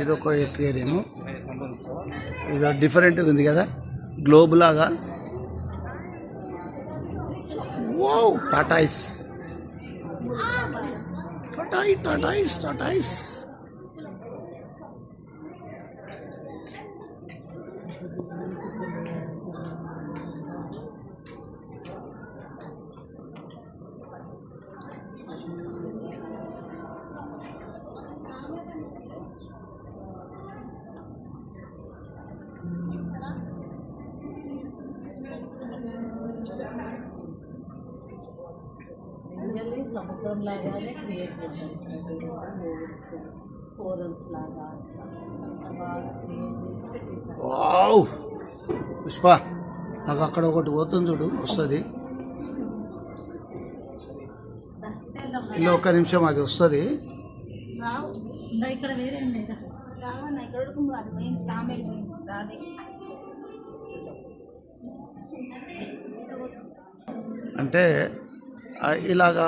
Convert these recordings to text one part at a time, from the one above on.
ఇదొక ఎక్వేరియం. ఇది డిఫరెంట్గా ఉంది కదా, గ్లోబ్ లాగా. Wow, tortoise tortoise tortoise. సముద్రం లాగానే క్రియేట్ చేశారు. కోరల్స్ లాగా బాగా క్రియేట్ చేసి పెట్టేశారు. వావ్ పుష్ప, నాకు అక్కడ ఒకటి పోతుంది చూడు, వస్తుంది. ఇలా ఒక్క నిమిషం, అది వస్తుంది. ఇక్కడ వేరే అంటే ఇలాగా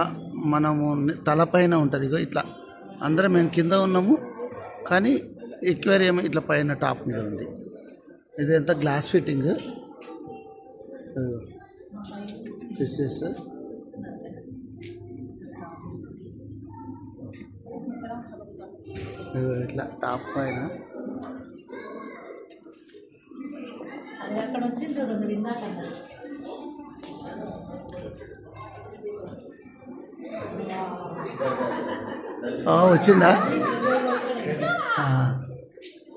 మనము తలపైన ఉంటుంది ఇట్లా, అందరం మేము కింద ఉన్నాము కానీ ఎక్వేరియం ఇట్లా పైన టాప్ మీద ఉంది. ఇది ఎంత గ్లాస్ ఫిట్టింగ్ ఫిషెస్. ఇట్లా టాప్ పైన అక్కడ వచ్చింది చూడండి ఇందాక. వచ్చిందా?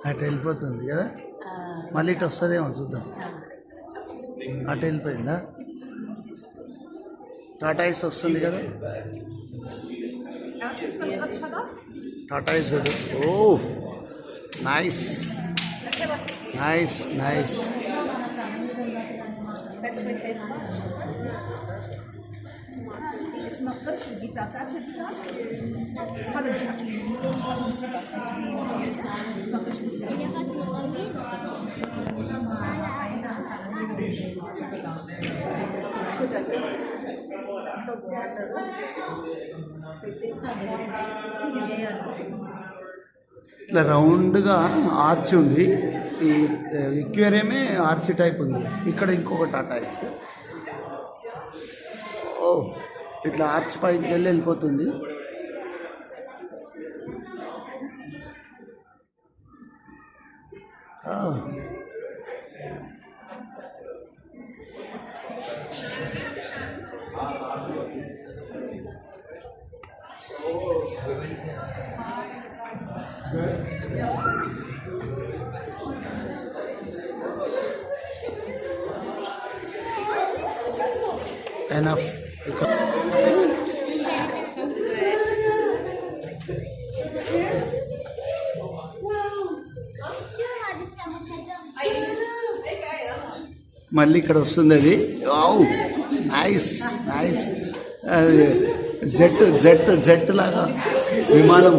అటు వెళ్ళిపోతుంది కదా, మళ్ళీ ఇటు వస్తుందేమో చూద్దాం. అటు వెళ్ళిపోయిందా? టాటాయిస్ వస్తుంది కదా, టాటాయిస్. ఓ నైస్ నైస్ నైస్. اسمها قرش الجيتار، تعرف الجيتار؟ هذا الجيتار اسمها قرش الجيتار. ఇట్లా రౌండ్గా ఆర్చ్ ఉంది. ఈ ఎక్వేరియమే ఆర్చ్ టైప్ ఉంది. ఇక్కడ ఇంకొక టాటాయిస్. ఓ, ఇట్లా ఆర్చ్ పైకి వెళ్ళిపోతుంది. Enough. మళ్ళీ ఇక్కడ వస్తుంది అది. Nice nice. జెట్ లాగా విమానం.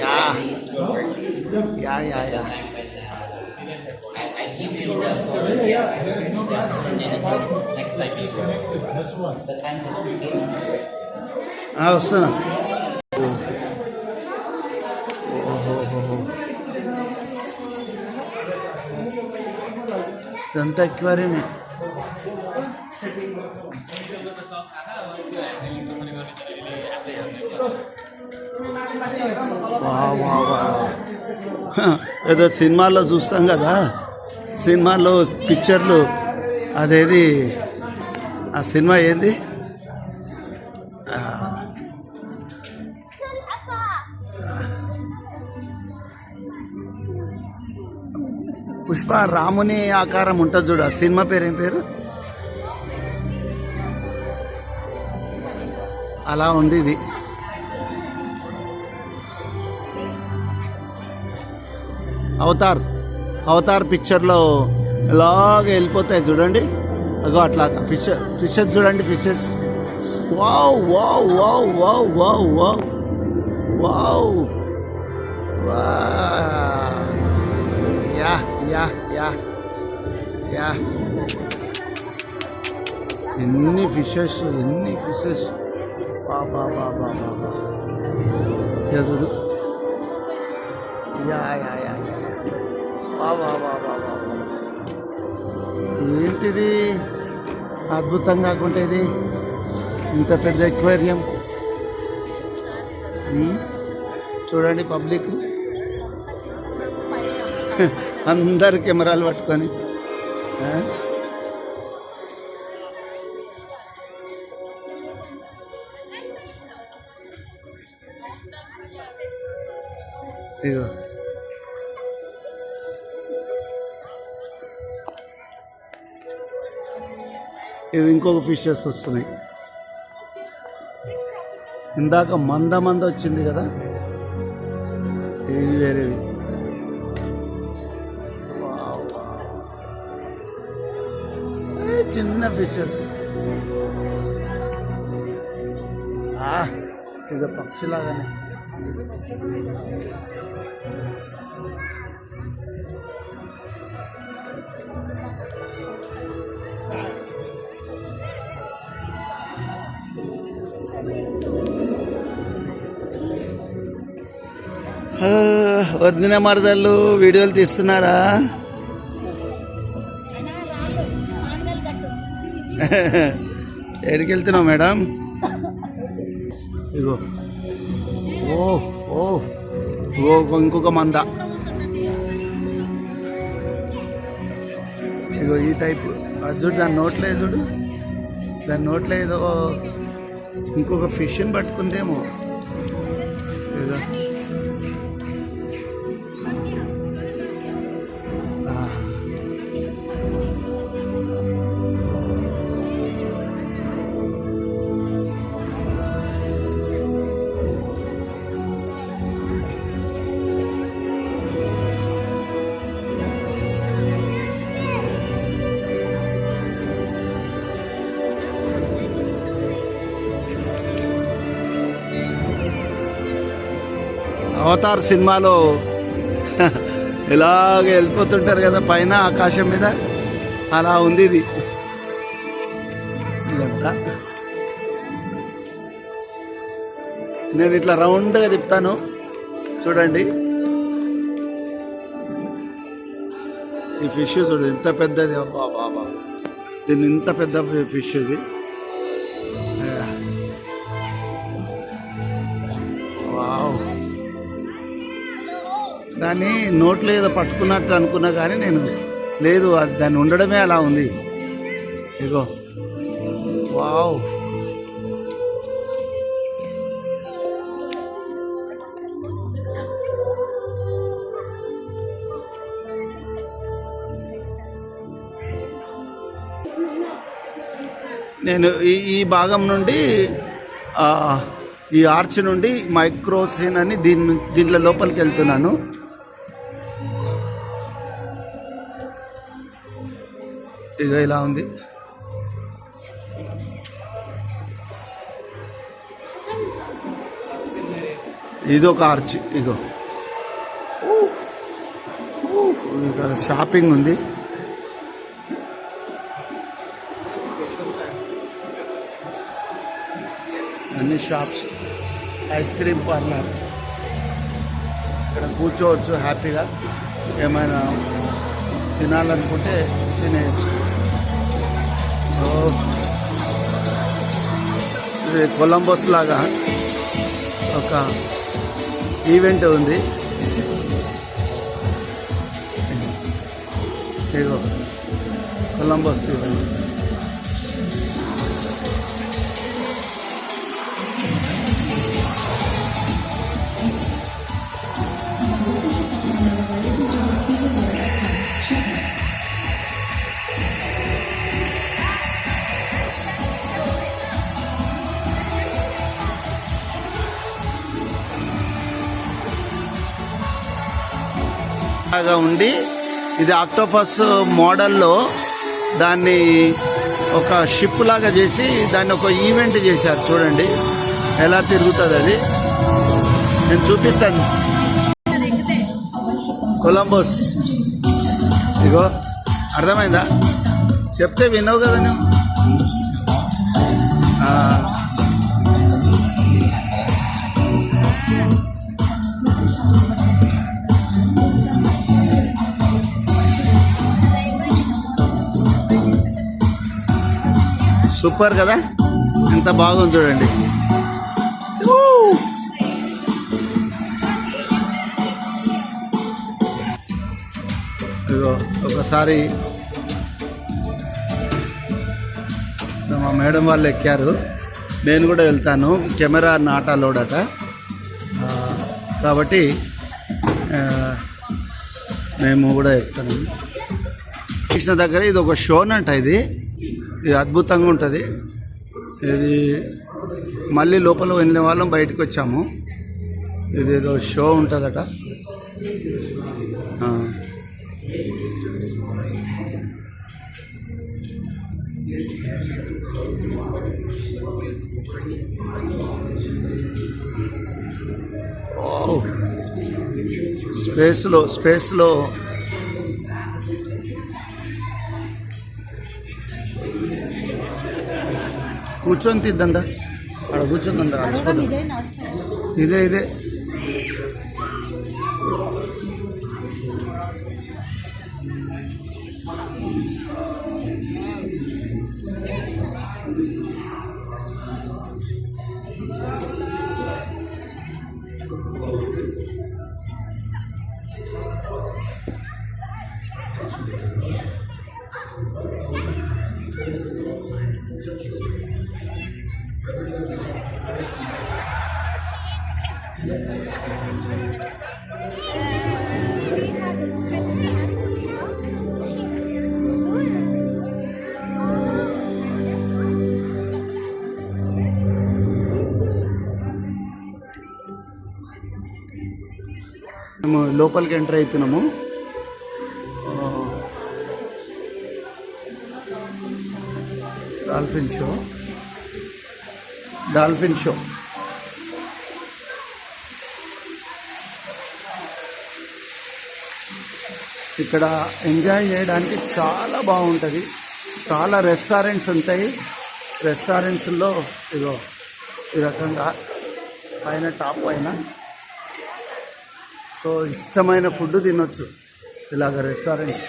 Yeah yeah yeah yeah. వస్తున్నా. ఇదంతా ఎక్వేరియమే. ఏదో సినిమాల్లో చూస్తాం కదా, సినిమాలో పిక్చర్లు, అదేది ఆ సినిమా ఏంది, పుష్ప, రాముని ఆకారం ఉంటుంది చూడు, ఆ సినిమా పేరు ఏం పేరు? అలా ఉంది ఇది. అవతార్ పిక్చర్లో ఇలాగ వెళ్ళిపోతాయి చూడండి. అగో అట్లాగా ఫిషెస్ చూడండి, fishes. Wow wow wow wow wow wow wow. Yeah yeah yeah. Yeah ఎన్ని ఫిషెస్ బాబా బాబా బాబా చూడు యా యా యా యా బాబా బాబా బాబా ఏంటిది అద్భుతం కాకుంటే ఇది ఇంత పెద్ద ఎక్వేరియం చూడండి పబ్లిక్ అందరు కెమెరాలు పట్టుకొని ఇగో ఇది ఇంకొక ఫిషెస్ వస్తున్నాయి. ఇందాక మంద వచ్చింది కదా, ఇవి వేరేవి. చిన్న ఫిషెస్ ఇది పక్షిలాగానే. వదిన మరదళ్ళు వీడియోలు తీస్తున్నారా? ఎక్కడికి వెళ్తున్నావు మేడం? ఇగో ఓ ఓ ఓ ఇంకొక మంద. ఇగో ఈ టైప్ అది చూడు, దాని నోట్లో చూడు, దాని నోట్లో ఏదో ఇంకొక ఫిష్ని పట్టుకుందేమో. ఇదో అవతార్ సినిమాలో ఇలాగ వెళ్ళిపోతుంటారు కదా పైన ఆకాశం మీద, అలా ఉంది ఇది. ఇదంతా నేను ఇట్లా రౌండ్గా తిప్పుతాను చూడండి. ఈ ఫిష్ చూడు ఎంత పెద్దది, అబ్బా బాబా, దీన్ని ఇంత పెద్ద ఫిష్ ఇది. వావ్, దాన్ని నోట్లో ఏదో పట్టుకున్నట్టు అనుకున్నా కానీ నేను లేదు, అది దాన్ని ఉండడమే అలా ఉంది. ఇగో వావ్, నేను ఈ భాగం నుండి ఈ ఆర్చ్ నుండి మైక్రోసీన్ అని దీంట్లో లోపలికి వెళ్తున్నాను. ఇక ఇలా ఉంది. ఇది ఒక ఆర్చ్. ఇగో ఇక్కడ షాపింగ్ ఉంది. అన్ని షాప్స్, ఐస్ క్రీమ్ పార్లర్, ఇక్కడ కూర్చోవచ్చు హ్యాపీగా, ఏమైనా తినాలనుకుంటే తినేయచ్చు. ఇది కొలంబస్ లాగా ఒక ఈవెంట్ ఉంది. ఇగో కొలంబస్ ఈవెంట్. ఉండి ఇది ఆక్టోపస్ మోడల్లో దాన్ని ఒక షిప్ లాగా చేసి దాన్ని ఒక ఈవెంట్ చేశారు. చూడండి ఎలా తిరుగుతుంది అది, నేను చూపిస్తాను. కొలంబస్ ఇగో అర్థమైందా? చెప్తే విన్నావు కదా నువ్వు. ఆ, సూపర్ కదా, ఎంత బాగుంది చూడండి. ఊ! ఇదిగో ఒకసారి మా మేడం వాళ్ళు ఎక్కారు, నేను కూడా వెళ్తాను. కెమెరా నాట్ అలౌడ్ అట, కాబట్టి మేము కూడా ఎక్కుతాను. కృష్ణ దగ్గర ఇది ఒక షోన్ అంట, ఇది అద్భుతంగా ఉంటుంది. ఇది మళ్ళీ లోపల వెళ్ళిన వాళ్ళం బయటకు వచ్చాము. ఇది ఏదో షో ఉంటుందట. స్పేస్లో కూర్చొని తిద్దందా, అక్కడ కూర్చొందా, ఇదే మేము లోపలికి ఎంటర్ అవుతున్నాము. డాల్ఫిన్ షో ఇక్కడ ఎంజాయ్ చేయడానికి చాలా బాగుంటుంది. చాలా రెస్టారెంట్స్ ఉంటాయి. రెస్టారెంట్స్లో ఇదో ఈ రకంగా పైన టాప్ పైన సో ఇష్టమైన ఫుడ్ తినొచ్చు ఇలాగ రెస్టారెంట్స్.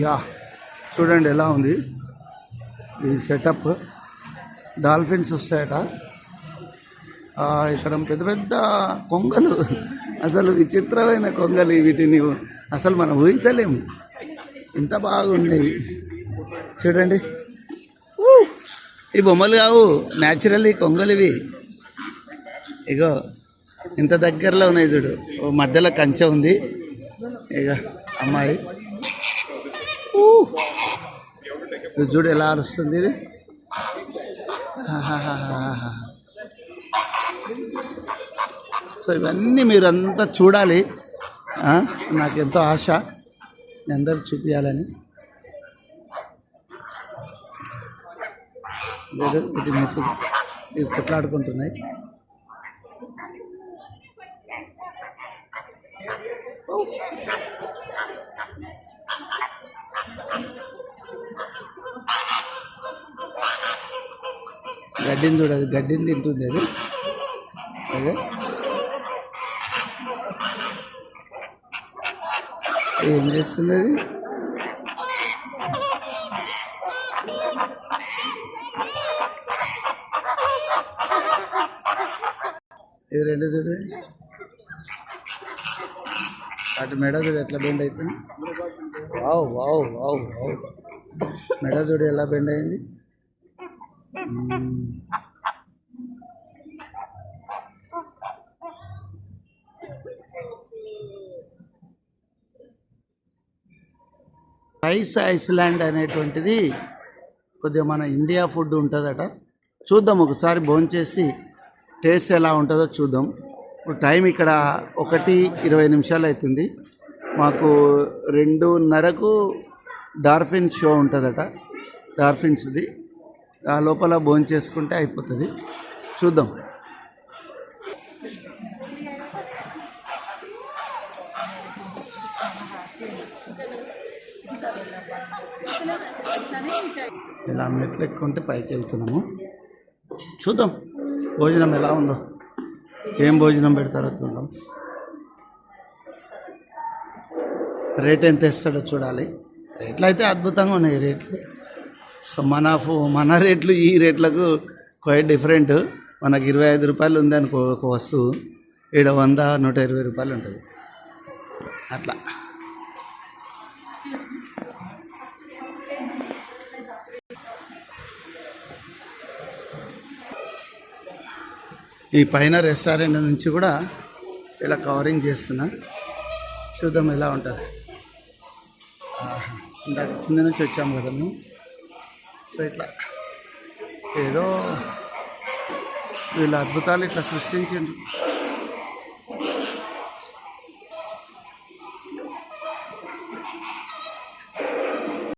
యా చూడండి ఎలా ఉంది ఈ సెటప్. డాల్ఫిన్స్ వస్తాయట ఇక్కడ, పెద్ద పెద్ద కొంగలు, అసలు విచిత్రమైన కొంగలు. వీటిని అసలు మనం ఊహించలేము, ఇంత బాగున్నాయి చూడండి. ఈ బొమ్మలు కావు, న్యాచురల్లీ కొంగలు ఇవి. ఇగో ఇంత దగ్గరలో ఉన్నాయి చూడు, మధ్యలో కంచె ఉంది. ఇక అమ్మాయి చూడు ఎలా అరుస్తుంది ఇది. సో ఇవన్నీ మీరంతా చూడాలి. నాకెంతో ఆశ మీ అందరికి చూపించాలని. లేదు ఇవి కొట్లాడుకుంటున్నాయి. గడ్డిని చూడదు, గడ్డిని తింటుంది అది. అదే ఏం చేస్తుంది అది. ఇవి రెండు చూడు, అటు మెడ చూడు ఎట్లా బెండ్ అవుతుంది. వావ్ వావ్ వావ్ వావ్, మెడ చూడు ఎలా బెండ్ అయింది. ఐస్లాండ్ అనేటువంటిది కొద్దిగా మన ఇండియా ఫుడ్ ఉంటుందట. చూద్దాం ఒకసారి భోంచేసి టేస్ట్ ఎలా ఉంటుందో చూద్దాం. ఇప్పుడు టైం ఇక్కడ 1:20 అవుతుంది. మాకు 2:30కు డాల్ఫిన్ షో ఉంటుందట, డాల్ఫిన్స్ది. ఆ లోపల భోంచేసుకుంటే అయిపోతుంది. చూద్దాం. ఇలా మెట్లు ఎక్కుంటే పైకి వెళ్తున్నాము. చూద్దాం భోజనం ఎలా ఉందో, ఏం భోజనం పెడతారో చూద్దాం. రేట్ ఎంత ఇస్తాడో చూడాలి. రేట్లు అయితే అద్భుతంగా ఉన్నాయి రేట్లు. సో మన రేట్లు ఈ రేట్లకు క్వైట్ డిఫరెంట్. మనకు 25 రూపాయలు ఉంది అనుకో ఒక వస్తువు, ఈడ 100, 120 రూపాయలు ఉంటుంది అట్లా. ఈ పైన రెస్టారెంట్ నుంచి కూడా ఇలా కవరింగ్ చేస్తున్నా, చూద్దాం ఎలా ఉంటుంది. ఇందాక కింద నుంచి వచ్చాము కదా మేము. సో ఇట్లా ఏదో వీళ్ళ అద్భుతాలు ఇట్లా సృష్టించిండ్రు.